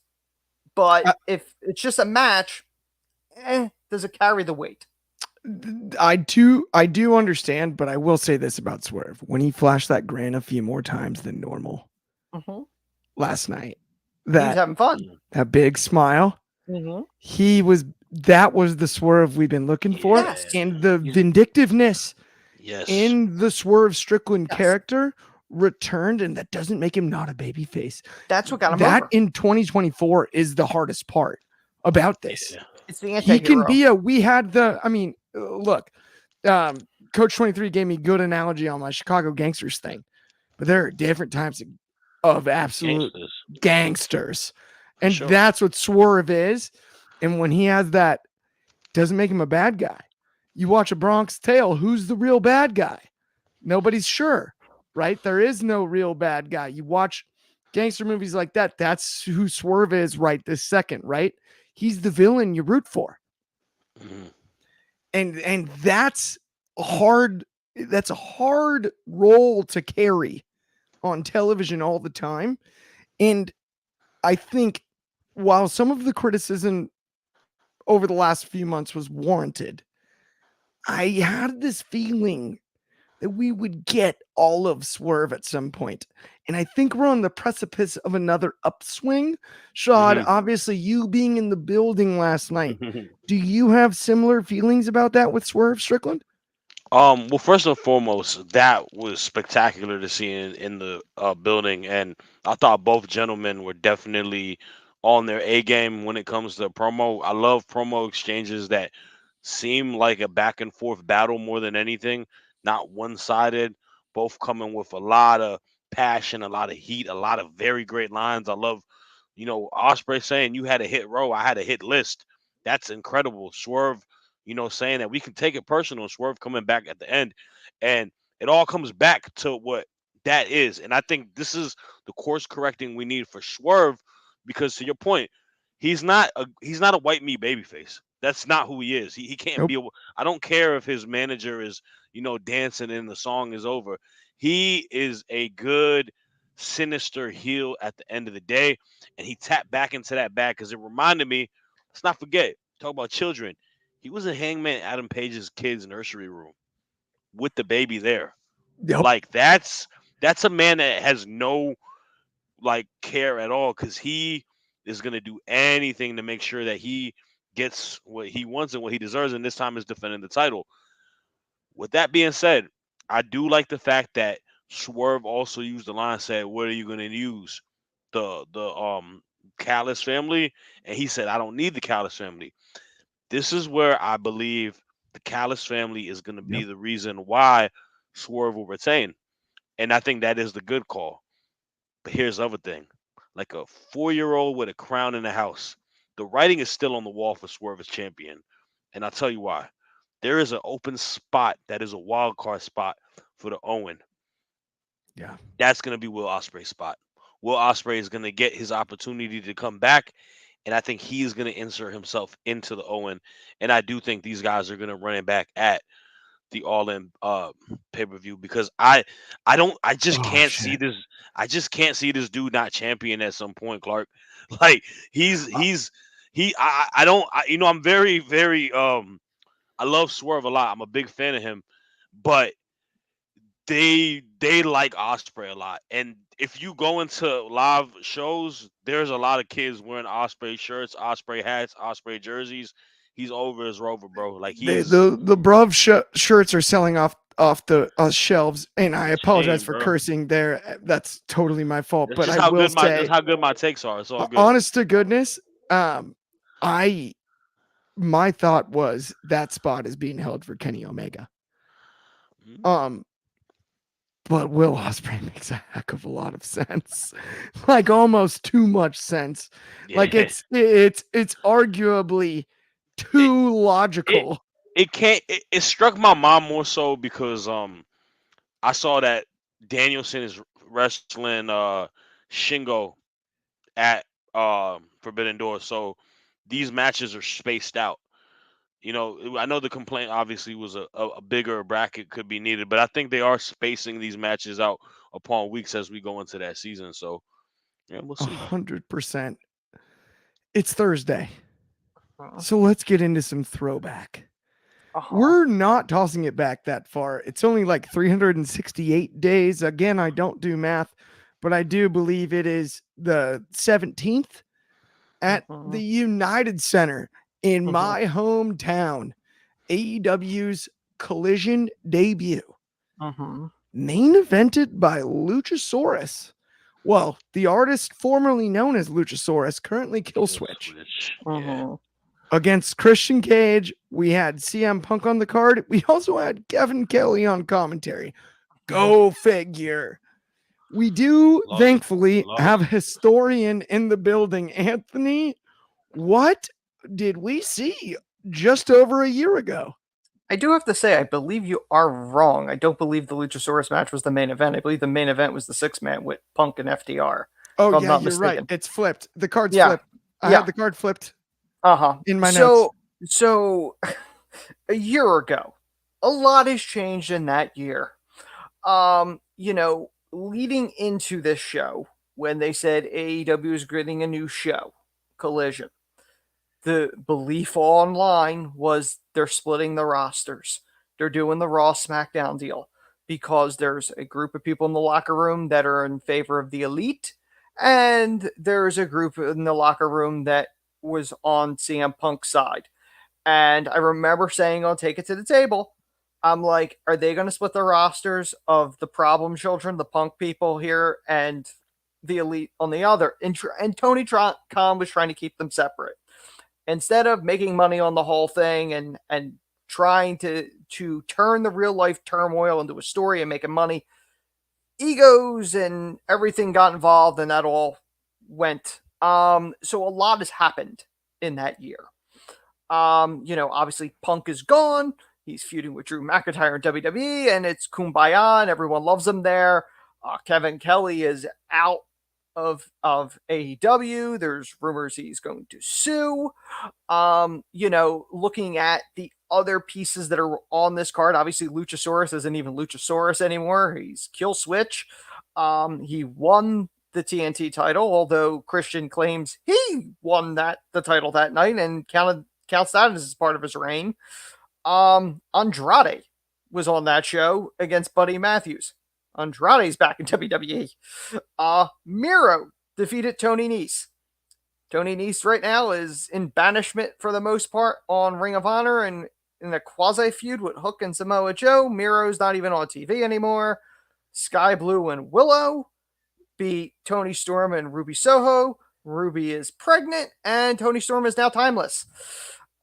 S2: But if it's just a match, does it carry the weight?
S1: I do understand, but I will say this about Swerve. When he flashed that grin a few more times than normal last night,
S2: he was having fun.
S1: That big smile, that was the Swerve we've been looking for.
S2: Yes.
S1: And the vindictiveness in the Swerve Strickland character returned, and that doesn't make him not a baby face.
S2: That's what got him
S1: that
S2: over.
S1: In 2024 is the hardest part about this.
S2: It's the anti-hero.
S1: He can be look, Coach 23 gave me good analogy on my Chicago Gangsters thing, but there are different types of absolute gangsters. And that's what Swerve is. And when he has that, doesn't make him a bad guy. You watch a Bronx Tale, who's the real bad guy? Nobody's sure, right? There is no real bad guy. You watch gangster movies like that, that's who Swerve is right this second, right? He's the villain you root for. And that's a hard role to carry on television all the time. And I think while some of the criticism over the last few months was warranted, I had this feeling that we would get all of Swerve at some point. And I think we're on the precipice of another upswing. Shad, obviously you being in the building last night, do you have similar feelings about that with Swerve Strickland?
S3: Well, first and foremost, that was spectacular to see in the building. And I thought both gentlemen were definitely on their A game when it comes to promo. I love promo exchanges that seem like a back and forth battle more than anything, not one-sided, both coming with a lot of passion, a lot of heat, a lot of very great lines. I love, Ospreay saying you had a hit row, I had a hit list. That's incredible. Swerve, saying that we can take it personal. Swerve coming back at the end, and it all comes back to what that is. And I think this is the course correcting we need for Swerve, because to your point, he's not a white meat babyface. That's not who he is. He can't be. I don't care if his manager is, dancing and the song is over. He is a good, sinister heel at the end of the day, and he tapped back into that bag because it reminded me. Let's not forget, talk about children. He was in Hangman Adam Page's kids' nursery room with the baby there.
S1: Yep.
S3: Like that's a man that has no like care at all because he is gonna do anything to make sure that he gets what he wants and what he deserves, and this time is defending the title. With that being said, I do like the fact that Swerve also used the line said, "What are you gonna use? The Callis family?" And he said, "I don't need the Callis family." This is where I believe the Callis family is gonna be
S1: Yep.
S3: the reason why Swerve will retain. And I think that is the good call. But here's the other thing. Like a 4-year-old with a crown in the house, the writing is still on the wall for Swerve as champion. And I'll tell you why. There is an open spot that is a wild card spot for the Owen.
S1: Yeah.
S3: That's going to be Will Ospreay's spot. Will Ospreay is going to get his opportunity to come back, and I think he is going to insert himself into the Owen. And I do think these guys are going to run it back at the All-In pay-per-view because I just
S1: Oh
S3: can't see
S1: shit.
S3: this. I just can't see this dude not champion at some point, Clark. Like I don't I'm very I love Swerve a lot. I'm a big fan of him, but they like Osprey a lot. And if you go into live shows, there's a lot of kids wearing Osprey shirts, Osprey hats, Osprey jerseys. He's over his rover, bro. Like he is
S1: The Bruv shirts are selling off the shelves, and I apologize
S3: insane,
S1: for
S3: bro.
S1: cursing there. That's totally my fault.
S3: That's
S1: But
S3: just
S1: I
S3: how
S1: will
S3: good that's
S1: say,
S3: how good my takes are. It's all good.
S1: honest to goodness, I my thought was that spot is being held for Kenny Omega.
S3: Mhm.
S1: But Will Ospreay makes a heck of a lot of sense, like almost too much sense. Like
S3: Yeah.
S1: it's arguably
S3: It
S1: too
S3: it
S1: logical.
S3: it can't it struck my mom more so because I saw that Danielson is wrestling Shingo at Forbidden Door. So these matches are spaced out. I know the complaint obviously was a bigger bracket could be needed, but I think they are spacing these matches out upon weeks as we go into that season. So yeah, we'll see.
S1: 100%. It's Thursday.
S2: Uh-huh.
S1: So let's get into some throwback.
S2: Uh-huh.
S1: We're not tossing it back that far. It's only like 368 days. Again, I don't do math, but I do believe it is the 17th at
S2: Uh-huh.
S1: the United Center in
S2: Uh-huh.
S1: my hometown. AEW's Collision debut.
S2: Uh-huh.
S1: Main evented by Luchasaurus. Well, the artist formerly known as Luchasaurus, currently Killswitch.
S3: Yeah.
S2: Uh-huh.
S1: Against Christian Cage, we had CM Punk on the card. We also had Kevin Kelly on commentary. Go figure. We do
S3: Love it.
S1: thankfully
S3: Love
S1: have
S3: it.
S1: a historian in the building. Anthony, what did we see just over a year ago?
S2: I do have to say, I believe you are wrong. I don't believe the Luchasaurus match was the main event. I believe the main event was the 6-man with Punk and FDR.
S1: Oh,
S2: if I'm
S1: yeah,
S2: not
S1: you're right.
S2: mistaken.
S1: It's flipped. The card's
S2: Yeah.
S1: flipped. I
S2: Yeah.
S1: had the card flipped
S2: Uh-huh.
S1: in my notes.
S2: So a year ago, a lot has changed in that year. Leading into this show, when they said AEW is getting a new show, Collision, the belief online was they're splitting the rosters. They're doing the Raw SmackDown deal because there's a group of people in the locker room that are in favor of the Elite, and there's a group in the locker room that was on CM Punk's side. And I remember saying, I'll take it to the table. I'm like, are they going to split the rosters of the problem children, the Punk people here, and the Elite on the other? And Tony Khan was trying to keep them separate. Instead of making money on the whole thing and trying to turn the real life turmoil into a story and making money, egos and everything got involved, and that all went. So a lot has happened in that year. Obviously Punk is gone. He's feuding with Drew McIntyre in WWE, and it's kumbaya, and everyone loves him there. Kevin Kelly is out of AEW. There's rumors he's going to sue. Looking at the other pieces that are on this card, obviously Luchasaurus isn't even Luchasaurus anymore. He's Killswitch. He won the TNT title, although Christian claims he won the title that night and counts that as part of his reign. Andrade was on that show against Buddy Matthews. Andrade's back in WWE. Miro defeated Tony Nese. Tony Nese right now is in banishment for the most part on Ring of Honor and in a quasi feud with Hook and Samoa Joe. Miro's not even on TV anymore. Sky Blue and Willow beat Tony Storm and Ruby Soho. Ruby is pregnant, and Tony Storm is now timeless.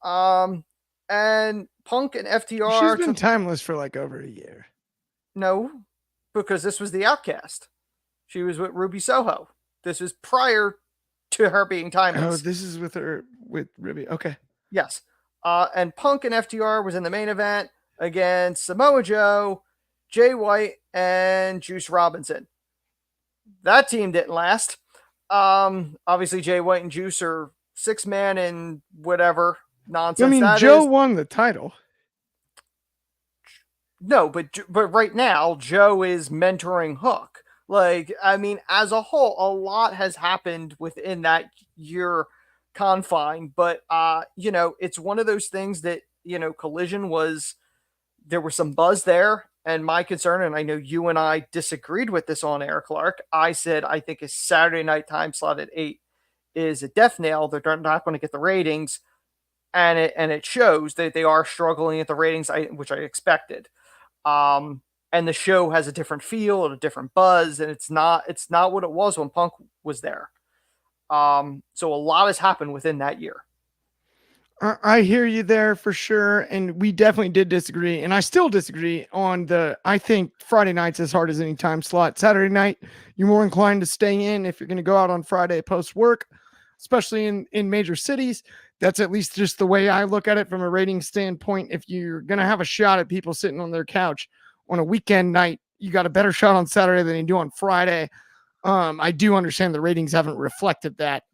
S2: And Punk and FTR.
S1: She's been timeless for like over a year.
S2: No, because this was the Outcast. She was with Ruby Soho. This was prior to her being timeless.
S1: Oh, this is with Ruby. Okay.
S2: Yes. And Punk and FTR was in the main event against Samoa Joe, Jay White, and Juice Robinson. That team didn't last. Obviously, Jay White and Juice are 6-man and whatever nonsense.
S1: I mean, Joe won the title.
S2: No, but right now, Joe is mentoring Hook. Like, I mean, as a whole, a lot has happened within that year confine. But, it's one of those things that, Collision was, there was some buzz there. And my concern, and I know you and I disagreed with this on air, Clark, I said I think a Saturday night time slot at 8 is a death nail. They're not going to get the ratings. And it shows that they are struggling at the ratings, which I expected. And the show has a different feel and a different buzz, and it's not what it was when Punk was there. So a lot has happened within that year.
S1: I hear you there for sure, and we definitely did disagree, and I still disagree on I think Friday night's as hard as any time slot. Saturday night, you're more inclined to stay in if you're going to go out on Friday post work, especially in major cities. That's at least just the way I look at it from a rating standpoint. If you're going to have a shot at people sitting on their couch on a weekend night, you got a better shot on Saturday than you do on Friday. I do understand the ratings haven't reflected that,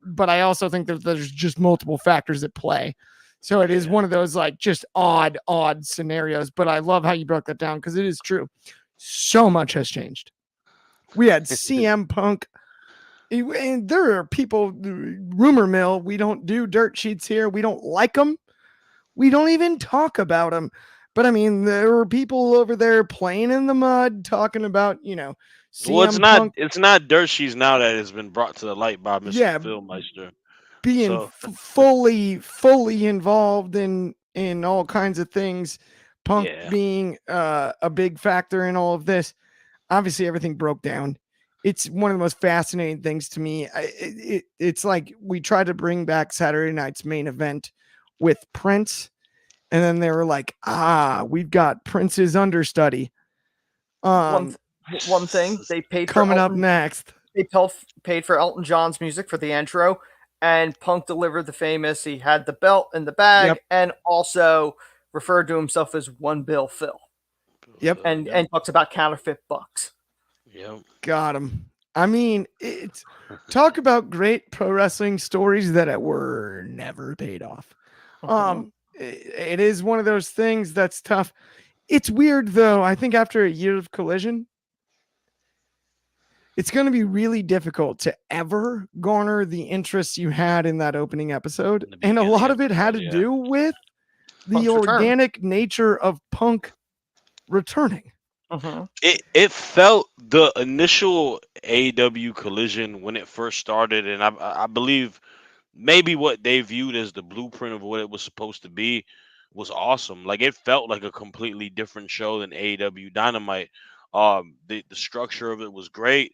S1: but I also think that there's just multiple factors at play. So it is one of those like just odd scenarios, but I love how you broke that down because it is true. So much has changed. We had CM Punk, and there are people, rumor mill, we don't do dirt sheets here. We don't like them. We don't even talk about them. But I mean, there were people over there playing in the mud, talking about, CM
S3: Punk, it's not dirt sheets now that has been brought to the light by Mr. Philmeister.
S1: Being fully involved in all kinds of things. Punk being a big factor in all of this. Obviously, everything broke down. It's one of the most fascinating things to me. It's like we tried to bring back Saturday night's main event with Prince. And then they were like, we've got Prince's understudy.
S2: One thing, they paid
S1: coming up next.
S2: They paid for Elton John's music for the intro, and Punk delivered the famous, he had the belt in the bag, and also referred to himself as One Bill Phil.
S1: Yep.
S2: And talks about counterfeit bucks.
S3: Yep.
S1: Got him. I mean, it's talk about great pro wrestling stories that were never paid off. It is one of those things that's tough. It's weird, though. I think after a year of Collision, it's going to be really difficult to ever garner the interest you had in that opening episode. And a lot of it had to do with the organic nature of Punk returning.
S3: It felt the initial AEW Collision when it first started, and I believe maybe what they viewed as the blueprint of what it was supposed to be was awesome. Like, it felt like a completely different show than AEW Dynamite. The structure of it was great.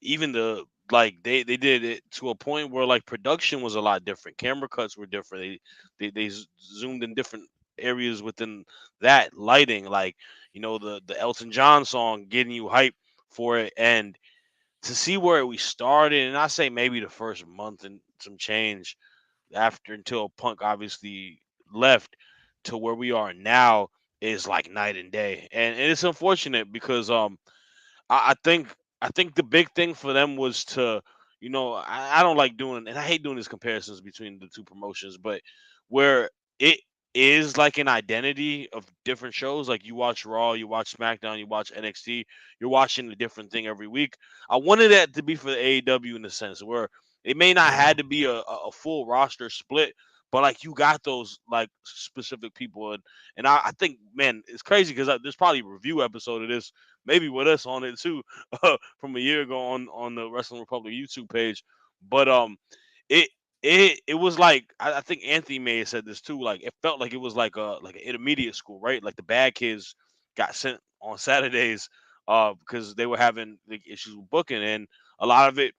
S3: Even they did it to a point where like production was a lot different. Camera cuts were different. They zoomed in different areas within that lighting, like, the Elton John song, getting you hype for it. And to see where we started, and I say maybe the first month and some change until Punk obviously left, to where we are now is like night and day. And it's unfortunate because I think the big thing for them was to, I don't like doing, and I hate doing these comparisons between the two promotions, but where it is like an identity of different shows. Like, you watch Raw, you watch SmackDown, you watch NXT, you're watching a different thing every week. I wanted that to be for the AEW in the sense where it may not had to be a full roster split, but like you got those like specific people, and I think, man, it's crazy because there's probably a review episode of this, maybe with us on it too, from a year ago on the Wrestling Republic YouTube page. But it it was like I think Anthony may have said this too. Like it felt like it was like an intermediate school, right? Like the bad kids got sent on Saturdays because they were having like, issues with booking, and a lot of it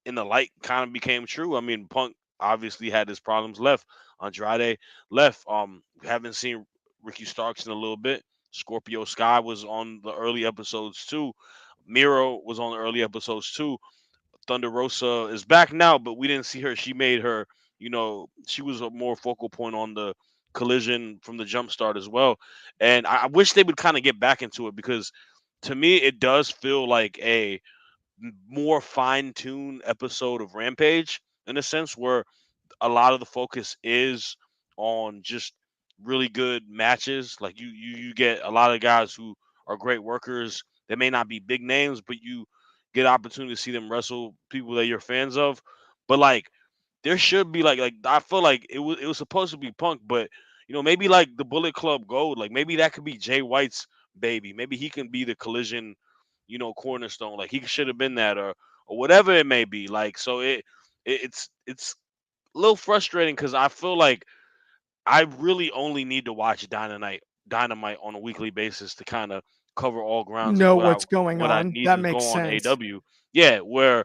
S3: in the light kind of became true. I mean, Punk obviously had his problems. Left Andrade left. We haven't seen Ricky Starks in a little bit. Scorpio Sky was on the early episodes too. Miro was on the early episodes too. Thunder Rosa is back now, but we didn't see her. She made her, she was a more focal point on the collision from the jump start as well. And I wish they would kind of get back into it because to me, it does feel like a more fine-tuned episode of Rampage in a sense where a lot of the focus is on just really good matches. Like you get a lot of guys who are great workers. They may not be big names, but you get opportunity to see them wrestle people that you're fans of. But like there should be like I feel like it was supposed to be Punk, but maybe like the Bullet Club Gold, like maybe that could be Jay White's baby. Maybe he can be the collision, cornerstone. Like he should have been that or whatever it may be. Like so it's a little frustrating because I feel like I really only need to watch Dynamite on a weekly basis to kind of cover all grounds of
S1: Know what's going
S3: what I
S1: on.
S3: need
S1: That
S3: to go
S1: makes
S3: on
S1: sense.
S3: AW. Yeah, where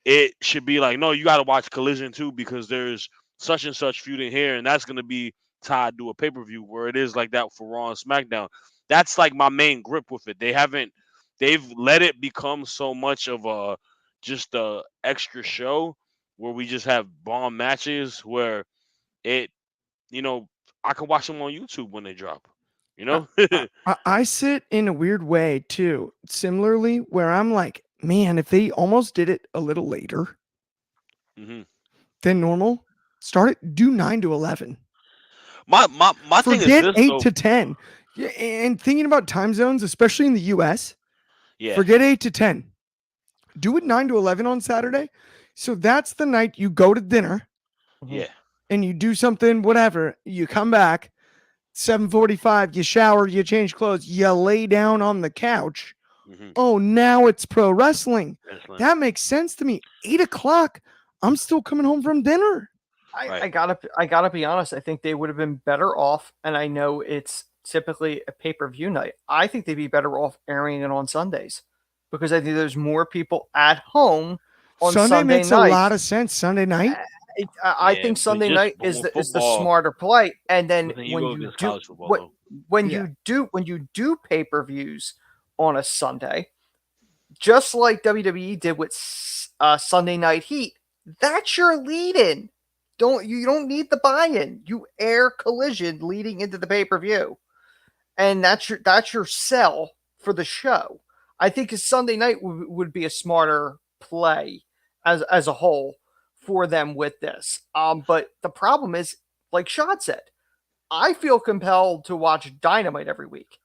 S3: it should be like, no, you got to watch Collision too because there's such and such feuding here, and that's going to be tied to a pay per view where it is like that for Raw and SmackDown. That's like my main grip with it. They've let it become so much of a just a extra show where we just have bomb matches where it, you know, I can watch them on YouTube when they drop. You
S1: I,
S3: know?
S1: I sit in a weird way too, similarly, where I'm like, man, if they almost did it a little later
S3: hmm
S1: than normal, start it, do 9 to 11.
S3: My thing is
S1: Forget
S3: this
S1: 8
S3: though.
S1: to 10. Yeah, and thinking about time zones, especially in the US,
S3: Yeah,
S1: forget 8 to 10. Do it 9 to 11 on Saturday. So that's the night you go to dinner
S2: Mhm.
S3: yeah.
S1: and you do something, whatever. You come back, 7:45, you shower, you change clothes, you lay down on the couch.
S3: hmm
S1: Oh, now it's pro wrestling.
S3: Wrestling.
S1: That makes sense to me. 8 o'clock, I'm still coming home from dinner.
S2: I,
S3: Right.
S2: I gotta be honest. I think they would have been better off, and I know it's typically a pay-per-view night. I think they'd be better off airing it on Sundays because I think there's more people at home on
S1: Sunday
S2: Sunday
S1: makes a
S2: night.
S1: lot of sense. Sunday night.
S2: I
S3: Yeah,
S2: think
S3: but
S2: Sunday
S3: just
S2: night is
S3: with
S2: the
S3: football,
S2: smarter play. And then
S3: but then you go against college football though.
S2: when
S1: Yeah.
S2: you do pay-per-views on a Sunday, just like WWE did with Sunday Night Heat, that's your lead-in. You don't need the buy-in. You air Collision leading into the pay-per-view, and that's your sell for the show. I think Sunday night would be a smarter play as a whole for them with this. But the problem is, like Shad said, I feel compelled to watch Dynamite every week.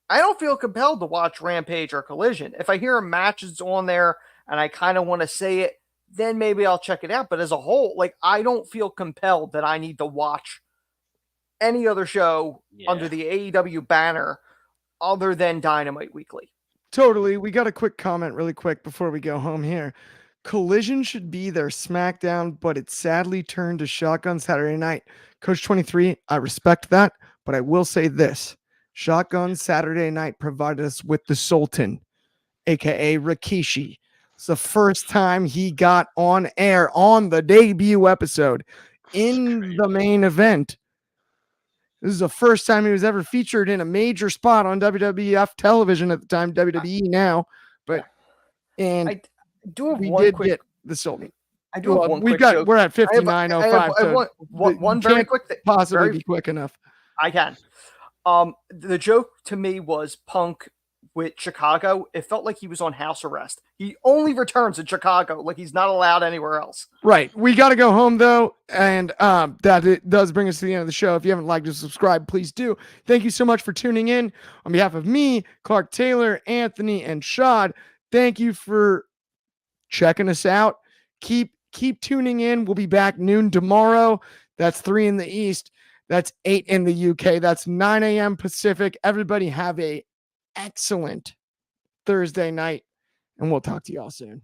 S2: I don't feel compelled to watch Rampage or Collision. If I hear a match is on there and I kind of want to say it, then maybe I'll check it out. But as a whole, like I don't feel compelled that I need to watch any other show under
S3: Yeah.
S2: the AEW banner other than Dynamite Weekly.
S1: Totally. We got a quick comment really quick before we go home here. Collision should be their SmackDown, but it sadly turned to Shotgun Saturday night. Coach 23, I respect that, but I will say this. Shotgun Saturday night provided us with the Sultan, aka Rikishi. It's the first time he got on air on the debut episode in the main event. This is the first time he was ever featured in a major spot on WWF television at the time, WWE now. But and
S2: I do have
S1: we
S2: one
S1: did
S2: quick.
S1: get the Sultan.
S2: I do have one
S1: We've
S2: quick
S1: got
S2: joke.
S1: we're at
S2: I have
S1: 59:05. So
S2: one
S1: you
S2: very
S1: can't
S2: quick thing.
S1: possibly
S2: Very
S1: be quick enough.
S2: I can. The joke to me was Punk with Chicago. It felt like he was on house arrest. He only returns in Chicago, like he's not allowed anywhere else.
S1: Right. We got to go home though, and that it does bring us to the end of the show. If you haven't liked or subscribed, please do. Thank you so much for tuning in. On behalf of me, Clark Taylor, Anthony, and Shad, thank you for checking us out. Keep tuning in. We'll be back noon tomorrow. That's 3 in the East. That's 8 in the UK. That's 9 a.m. Pacific. Everybody have a excellent Thursday night, and we'll talk to y'all soon.